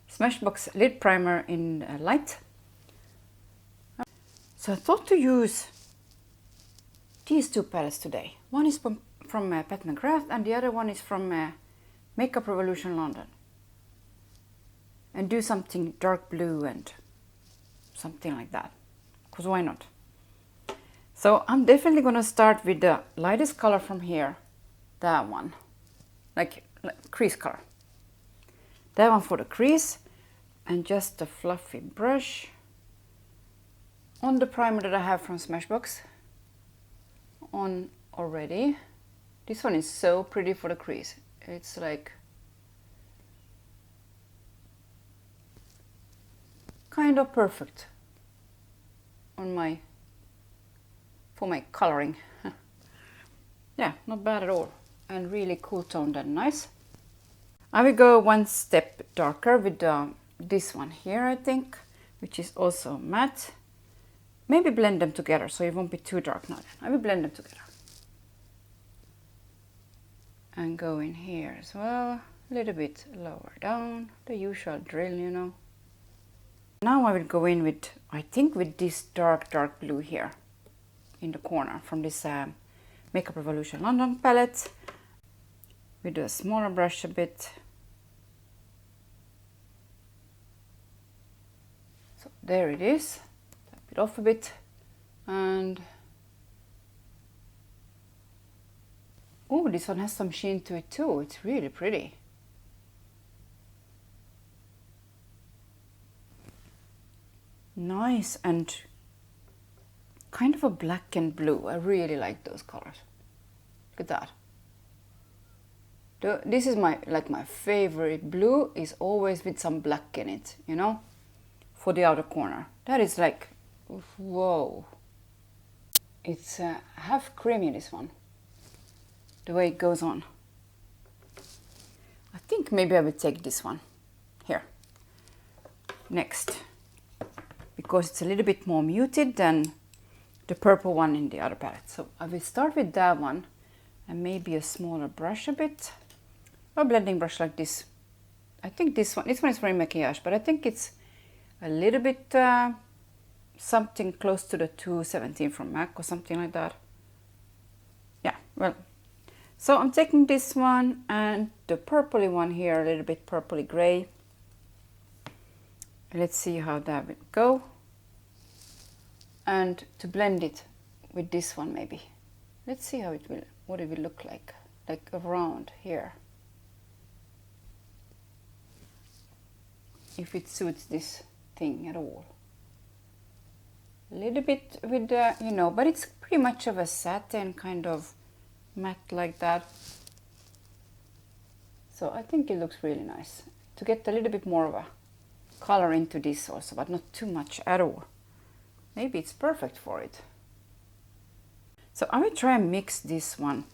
Smashbox lid primer in light. So I thought to use these two palettes today. One is from PatMcGrath and the other one is from Makeup Revolution London. And do something dark blue and something like that. Because why not? So I'm definitely going to start with the lightest color from here. That one. Like crease color. That one for the crease. And just a fluffy brush on the primer that I have from Smashbox on already. This one is so pretty for the crease. It's like kind of perfect on for my coloring. Yeah, not bad at all, and really cool toned and nice. I will go one step darker with this one here, I think, which is also matte. Maybe blend them together so it won't be too dark now. I will blend them together. And go in here as well, a little bit lower down, the usual drill, you know. Now I will go in with, I think with this dark blue here in the corner from this Makeup Revolution London palette. We do a smaller brush a bit. So there it is. Tap it off a bit and oh, this one has some sheen to it too. It's really pretty. Nice and kind of a black and blue. I really like those colors. Look at that. This is my favorite blue is always with some black in it, you know, for the outer corner. That is like, whoa. It's half creamy, this one, the way it goes on. I think maybe I will take this one here next, because it's a little bit more muted than the purple one in the other palette. So I will start with that one and maybe a smaller brush a bit, or a blending brush like this. I think this one is for maquillage, but I think it's a little bit something close to the 217 from MAC or something like that. Yeah, well, so I'm taking this one and the purpley one here, a little bit purpley gray. Let's see how that will go. And to blend it with this one maybe. Let's see how what it will look like around here. If it suits this thing at all. A little bit with the, you know, but it's pretty much of a satin kind of matte like that. So I think it looks really nice. To get a little bit more of a color into this also, but not too much at all. Maybe it's perfect for it. So I will try and mix this one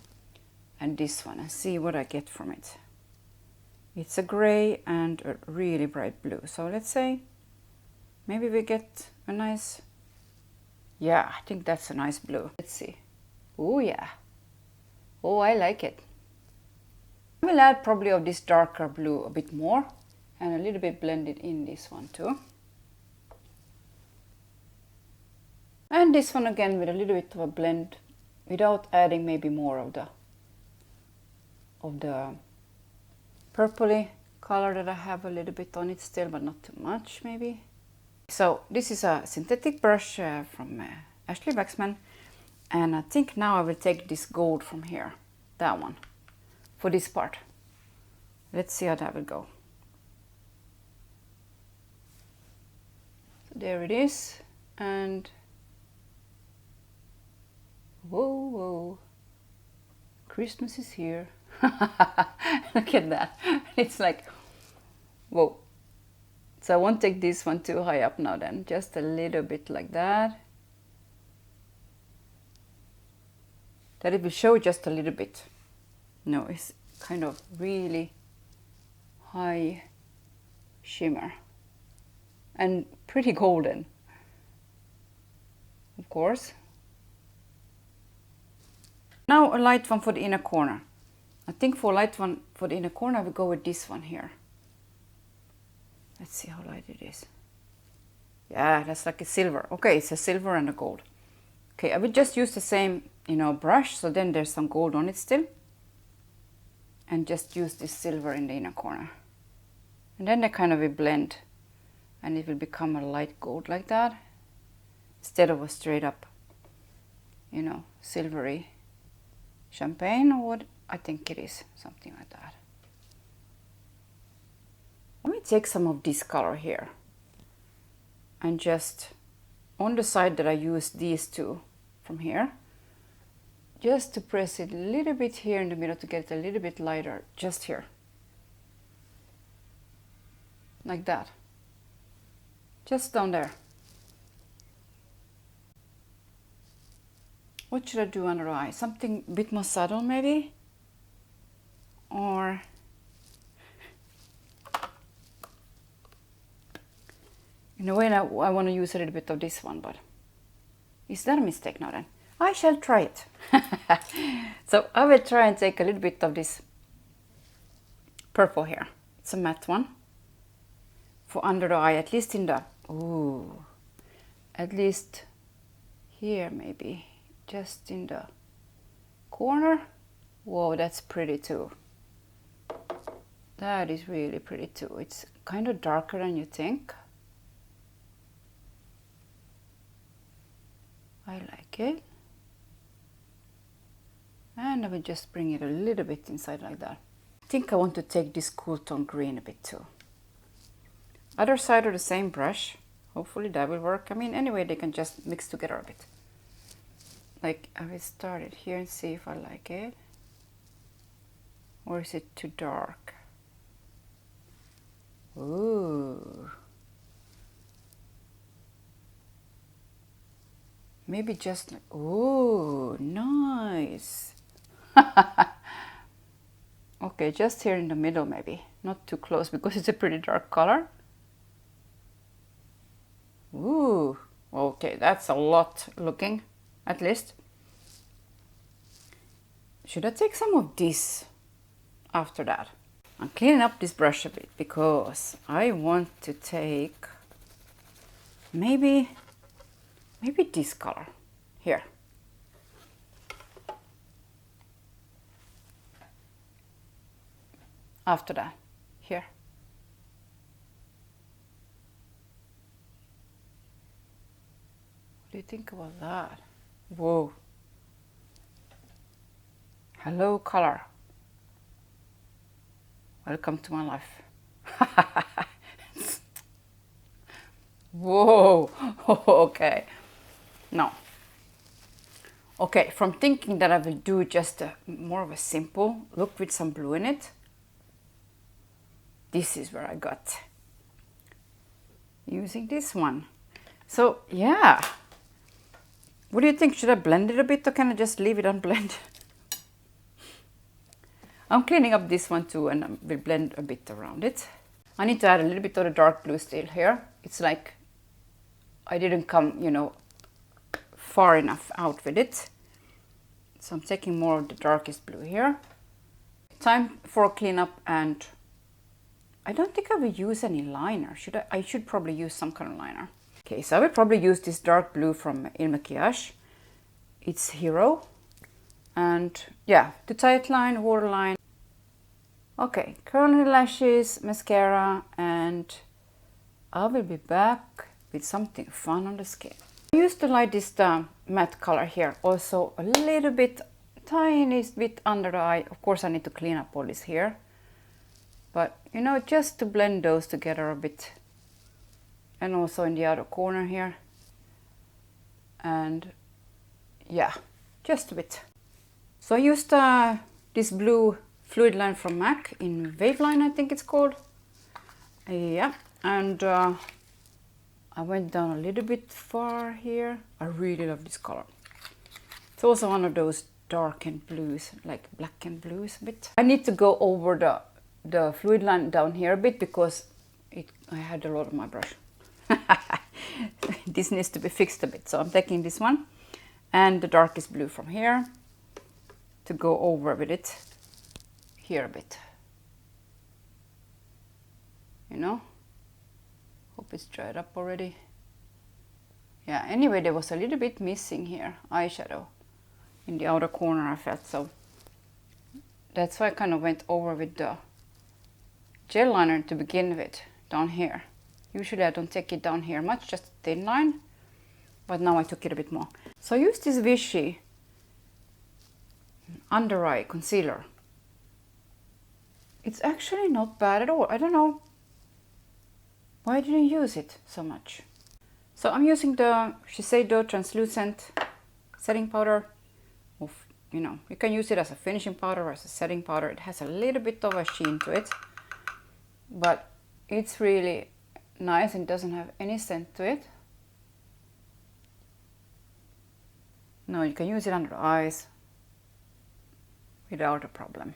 and this one and see what I get from it. It's a gray and a really bright blue. So let's say maybe we get a nice, yeah, I think that's a nice blue. Let's see. Oh yeah. Oh, I like it. I will add probably of this darker blue a bit more and a little bit blended in this one too. And this one again with a little bit of a blend without adding maybe more of the purpley color that I have a little bit on it still, but not too much maybe. So this is a synthetic brush from Ashley Waxman, and I think now I will take this gold from here, that one, for this part. Let's see how that will go. So there it is, and whoa, whoa, Christmas is here. Look at that. It's like, whoa. So I won't take this one too high up now then, just a little bit like that. That it will show just a little bit. No, it's kind of really high shimmer and pretty golden, of course. Now a light one for the inner corner. I think for a light one for the inner corner I will go with this one here. Let's see how light it is. Yeah, that's like a silver. Okay, it's a silver and a gold. Okay, I will just use the same, you know, brush, so then there's some gold on it still. And just use this silver in the inner corner. And then they kind of will blend and it will become a light gold like that. Instead of a straight up, you know, silvery champagne or what I think it is, something like that. Let me take some of this color here and just on the side that I used these two from here, just to press it a little bit here in the middle to get it a little bit lighter, just here. Like that. Just down there. What should I do under the eye? Something a bit more subtle maybe? Or in a way now I want to use a little bit of this one, but is that a mistake now then? I shall try it. So I will try and take a little bit of this purple here. It's a matte one. For under the eye, at least in the, ooh, at least here maybe, just in the corner. Whoa, that's pretty too. That is really pretty too. It's kind of darker than you think. I like it. And I will just bring it a little bit inside like that. I think I want to take this cool tone green a bit too. Other side of the same brush. Hopefully that will work. I mean, anyway, they can just mix together a bit. Like, I will start it here and see if I like it. Or is it too dark? Ooh. Maybe just like, ooh, nice. Okay, just here in the middle maybe. Not too close because it's a pretty dark color. Ooh, okay, that's a lot looking, at least. Should I take some of this after that? I'm cleaning up this brush a bit because I want to take maybe this color here. After that, here. What do you think about that? Whoa. Hello, color. Welcome to my life. Whoa. Okay. No. Okay, from thinking that I will do just more of a simple look with some blue in it, this is where I got using this one. So yeah, what do you think? Should I blend it a bit or can I just leave it unblended? I'm cleaning up this one too and I will blend a bit around it. I need to add a little bit of the dark blue still here. It's like I didn't come, you know, far enough out with it. So I'm taking more of the darkest blue here. Time for a cleanup, and I don't think I will use any liner. Should I? I should probably use some kind of liner. Okay, so I will probably use this dark blue from Il Maquillage. It's Hero. And yeah, the tight line, waterline. Okay, curly lashes, mascara, and I will be back with something fun on the skin. I used to like this matte color here, also a little bit, tiny bit under the eye. Of course I need to clean up all this here. But you know, just to blend those together a bit. And also in the outer corner here. And yeah, just a bit. So I used this blue fluid line from MAC in Waveline, I think it's called. Yeah, and I went down a little bit far here. I really love this color. It's also one of those darkened blues, like black and blues a bit. I need to go over the fluid line down here a bit because I had a lot of my brush. This needs to be fixed a bit. So I'm taking this one and the darkest blue from here to go over with it here a bit. You know? Hope it's dried up already. Yeah, anyway, there was a little bit missing here, eyeshadow in the outer corner, I felt, so that's why I kind of went over with the gel liner to begin with, down here. Usually I don't take it down here much, just a thin line, but now I took it a bit more. So I used this Vichy under eye concealer. It's actually not bad at all. I don't know why I didn't use it so much. So I'm using the Shiseido translucent setting powder. You know, you can use it as a finishing powder or as a setting powder. It has a little bit of a sheen to it, but it's really nice and doesn't have any scent to it. No, you can use it under the eyes without a problem.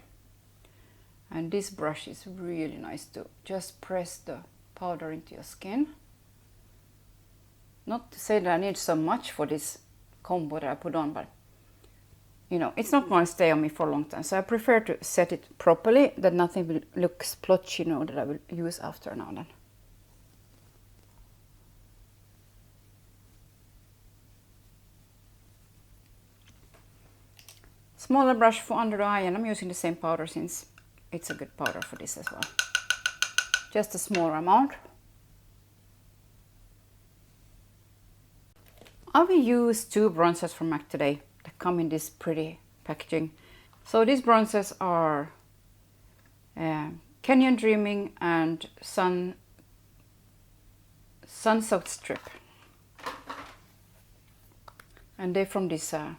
And this brush is really nice to just press the powder into your skin. Not to say that I need so much for this combo that I put on, but you know, it's not going to stay on me for a long time. So I prefer to set it properly, that nothing will look splotchy, you know, that I will use after now and then. Smaller brush for under the eye, and I'm using the same powder since it's a good powder for this as well. Just a smaller amount. I will use two bronzers from MAC today that come in this pretty packaging. So these bronzers are Canyon Dreaming and Sun Soaked Strip. And they're from this, what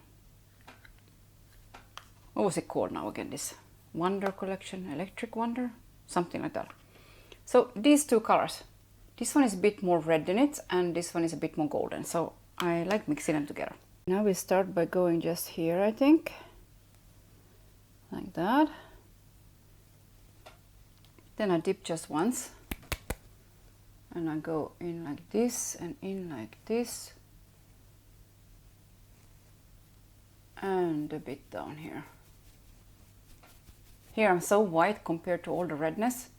was it called now again? This Wonder collection, Electric Wonder, something like that. So these two colors, this one is a bit more red in it and this one is a bit more golden. So I like mixing them together. Now we start by going just here, I think, like that. Then I dip just once and I go in like this and in like this and a bit down here. Here I'm so white compared to all the redness,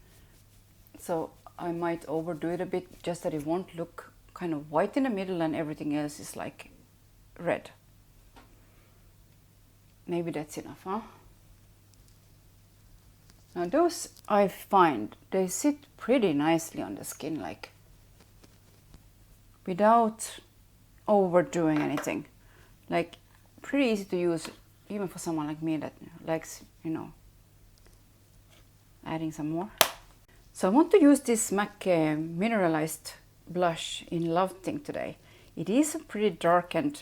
so I might overdo it a bit, just that it won't look kind of white in the middle and everything else is like red. Maybe that's enough, huh? Now those, I find, they sit pretty nicely on the skin, like without overdoing anything. Like pretty easy to use, even for someone like me that likes, you know, adding some more. So I want to use this MAC mineralized blush in Love thing today. It is a pretty dark and,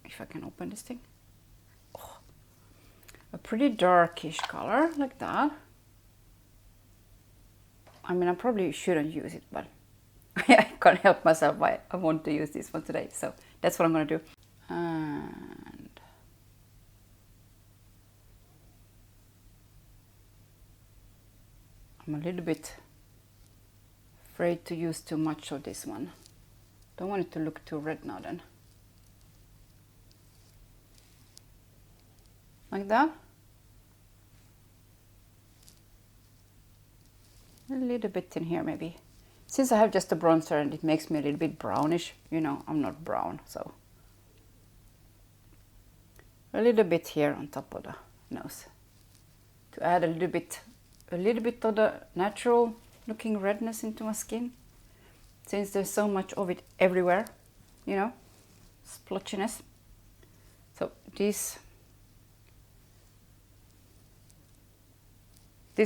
if I can open this thing, oh, a pretty darkish color like that. I mean, I probably shouldn't use it, but I can't help myself. I want to use this one today, so that's what I'm going to do. And I'm a little bit afraid to use too much of this one. Don't want it to look too red now then. Like that. A little bit in here maybe. Since I have just a bronzer and it makes me a little bit brownish, you know, I'm not brown, so. A little bit here on top of the nose. To add a little bit of the natural looking redness into my skin. Since there's so much of it everywhere, you know, splotchiness. So this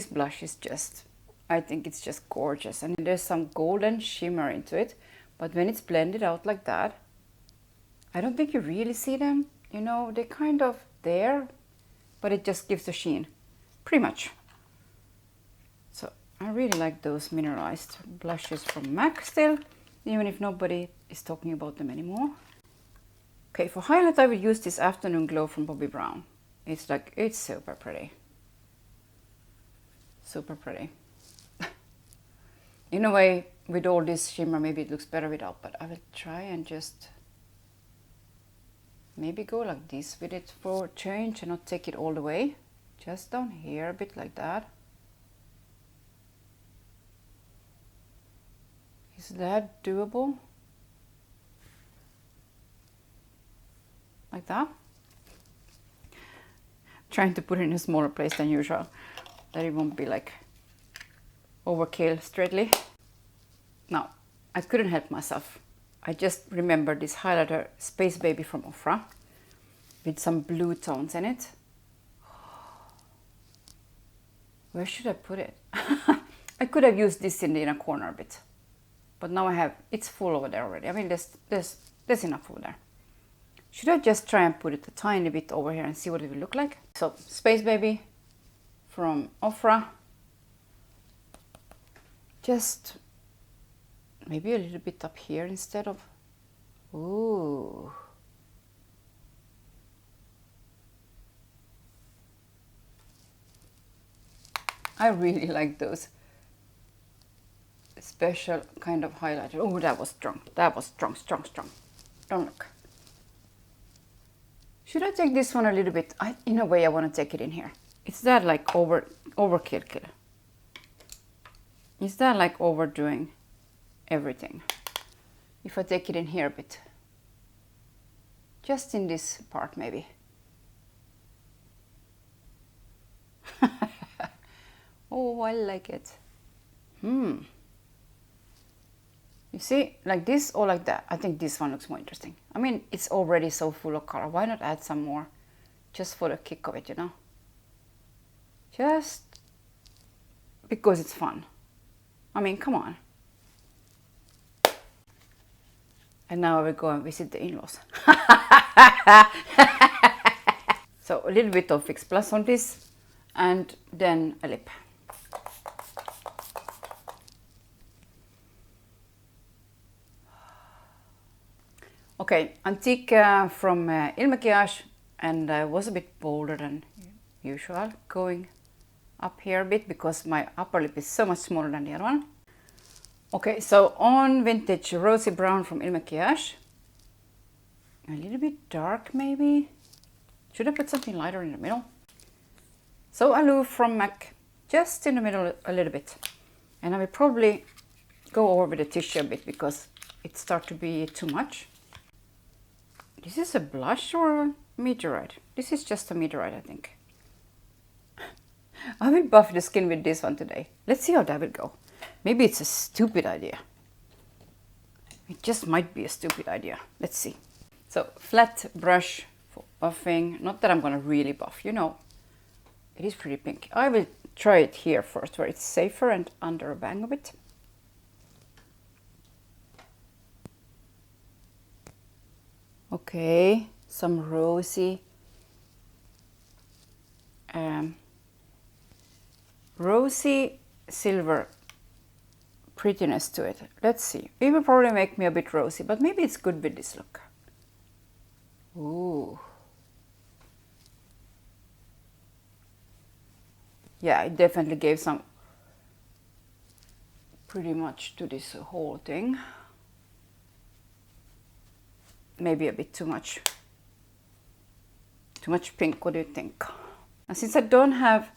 blush is just, I think it's just gorgeous, and there's some golden shimmer into it, but when it's blended out like that, I don't think you really see them, you know, they're kind of there, but it just gives a sheen, pretty much. So I really like those mineralized blushes from MAC still, even if nobody is talking about them anymore. Okay, for highlight I will use this Afternoon Glow from Bobbi Brown. It's like, it's super pretty. Super pretty. In a way, with all this shimmer, maybe it looks better without, but I will try and just maybe go like this with it for change and not take it all the way. Just down here, a bit like that. Is that doable? Like that? Trying to put it in a smaller place than usual, that it won't be like overkill straightly. Now, I couldn't help myself. I just remembered this highlighter Space Baby from Ofra with some blue tones in it. Where should I put it? I could have used this in the inner corner a bit, but now I have, it's full over there already. I mean, there's enough over there. Should I just try and put it a tiny bit over here and see what it will look like? So, Space Baby from Ofra. Just maybe a little bit up here instead of... Ooh. I really like those special kind of highlighter. Oh, that was strong. That was strong, strong, strong. Don't look. Should I take this one a little bit? In a way, I want to take it in here. Is that like overkill? Is that like overdoing everything? If I take it in here a bit. Just in this part, maybe. Oh, I like it. You see, like this or like that. I think this one looks more interesting. I mean, it's already so full of color. Why not add some more? Just for the kick of it, you know? Just because it's fun. I mean, come on. And now we go and visit the in-laws. So a little bit of Fix Plus on this and then a lip. Okay, Antique from Il Maquillage, and I was a bit bolder than usual, going up here a bit because my upper lip is so much smaller than the other one. Okay, so on Vintage Rosy Brown from Il Maquillage, a little bit dark maybe. Should I put something lighter in the middle? So Aloof from MAC, just in the middle a little bit. And I will probably go over with the tissue a bit because it starts to be too much. This is a blush or a meteorite? This is just a meteorite, I think. I will buff the skin with this one today. Let's see how that will go. Maybe it's a stupid idea. It just might be a stupid idea. Let's see. So, flat brush for buffing. Not that I'm gonna really buff, you know. It is pretty pink. I will try it here first, where it's safer and under a bang a bit. Okay, some rosy silver prettiness to it. Let's see. It will probably make me a bit rosy, but maybe it's good with this look. Ooh. Yeah, it definitely gave some pretty much to this whole thing. Maybe a bit too much. Too much pink, what do you think? And since I don't have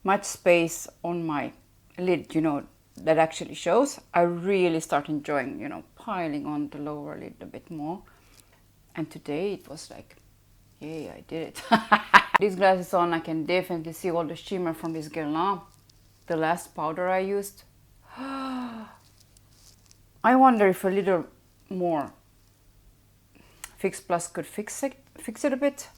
much space on my lid, you know, that actually shows, I really start enjoying, you know, piling on the lower lid a bit more. And today it was like, yay, I did it. These glasses on, I can definitely see all the shimmer from this Guerlain, the last powder I used. I wonder if a little more Fix Plus could fix it a bit.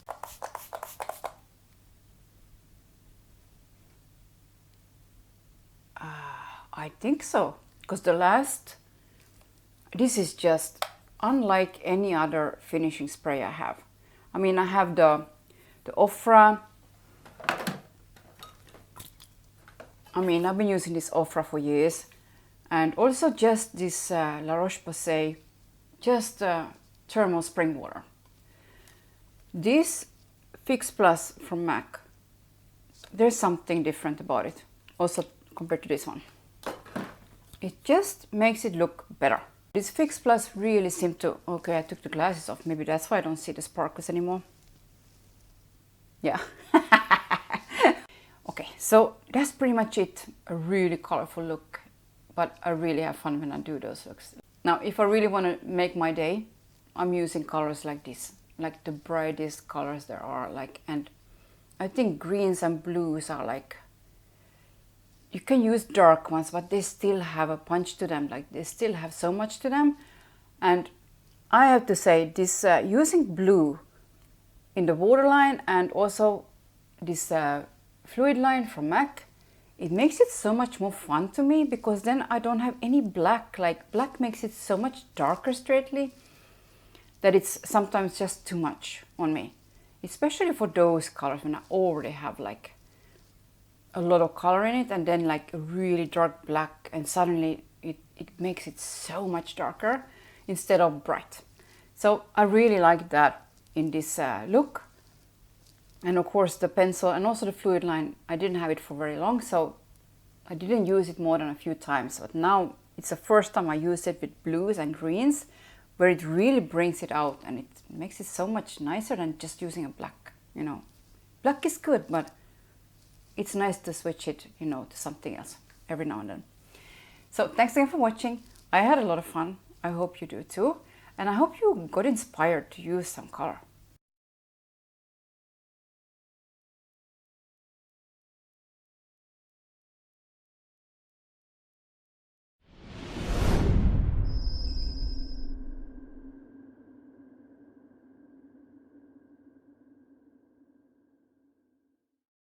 I think so, because this is just unlike any other finishing spray I have. I mean, I have the Ofra. I mean, I've been using this Ofra for years, and also just this La Roche-Posay, just thermal spring water. This Fix Plus from MAC, there's something different about it, also compared to this one. It just makes it look better. This Fix Plus really seemed to... Okay, I took the glasses off. Maybe that's why I don't see the sparkles anymore. Yeah. Okay, so that's pretty much it. A really colorful look. but I really have fun when I do those looks. Now, if I really want to make my day, I'm using colors like this, like the brightest colors there are, like, and I think greens and blues are like, you can use dark ones, but they still have a punch to them, like they still have so much to them. And I have to say this, using blue in the waterline and also this fluid line from MAC, it makes it so much more fun to me, because then I don't have any black. Like black makes it so much darker straightly that it's sometimes just too much on me, especially for those colors when I already have like a lot of color in it, and then like a really dark black, and suddenly it makes it so much darker instead of bright. So I really like that in this look. And of course the pencil and also the fluid line, I didn't have it for very long, so I didn't use it more than a few times. But now it's the first time I use it with blues and greens, where it really brings it out, and it makes it so much nicer than just using a black, you know. Black is good, but it's nice to switch it, you know, to something else every now and then. So thanks again for watching. I had a lot of fun. I hope you do too. And I hope you got inspired to use some color.